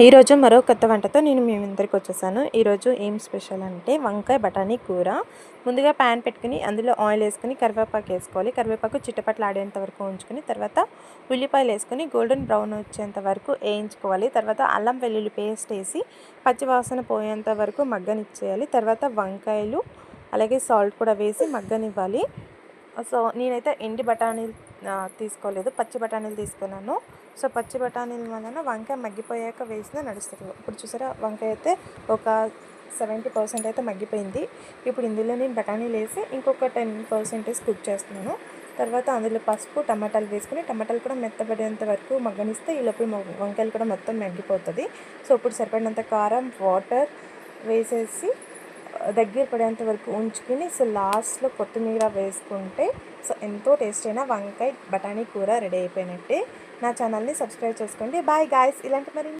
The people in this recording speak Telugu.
ఈరోజు మరో కొత్త వంటతో నేను మీ ముందరికి వచ్చేసాను. ఈరోజు ఏం స్పెషల్ అంటే వంకాయ బఠానీ కూర. ముందుగా ప్యాన్ పెట్టుకుని అందులో ఆయిల్ వేసుకుని కరివేపాకు వేసుకోవాలి. కరివేపాకు చిట్టపట్లు ఆడేంత వరకు ఉంచుకుని తర్వాత ఉల్లిపాయలు వేసుకుని గోల్డెన్ బ్రౌన్ వచ్చేంత వరకు వేయించుకోవాలి. తర్వాత అల్లం వెల్లుల్లి పేస్ట్ వేసి పచ్చివాసన పోయేంత వరకు మగ్గనిచ్చేయాలి. తర్వాత వంకాయలు అలాగే సాల్ట్ కూడా వేసి మగ్గనివ్వాలి. సో నేనైతే ఎండి బఠానీలు తీసుకోలేదు, పచ్చి బఠానీలు తీసుకున్నాను. సో పచ్చి బఠానీల వలన వంకాయ మగ్గిపోయాక వేసినా నడుస్తుంది. ఇప్పుడు చూసారా, వంకాయ అయితే ఒక 70% అయితే మగ్గిపోయింది. ఇప్పుడు ఇందులో నేను బఠానీలు వేసి ఇంకొక 10% కుక్ చేస్తున్నాను. తర్వాత అందులో పసుపు టమాటాలు వేసుకుని టమాటాలు కూడా మెత్తబడేంత వరకు మగ్గనిస్తే ఈ లోపల వంకాయలు కూడా మొత్తం మగ్గిపోతుంది. సో ఇప్పుడు సరిపడినంత కారం వాటర్ వేసేసి దగ్గర పడేంత వరకు ఉంచుకుని సో లాస్ట్లో కొత్తిమీర వేసుకుంటే సో ఎంతో టేస్ట్ అయిన వంకాయ బఠానీ కూర రెడీ అయిపోయినట్టే. నా ఛానల్ని సబ్స్క్రైబ్ చేసుకోండి. Bye guys. ఇలాంటి మరి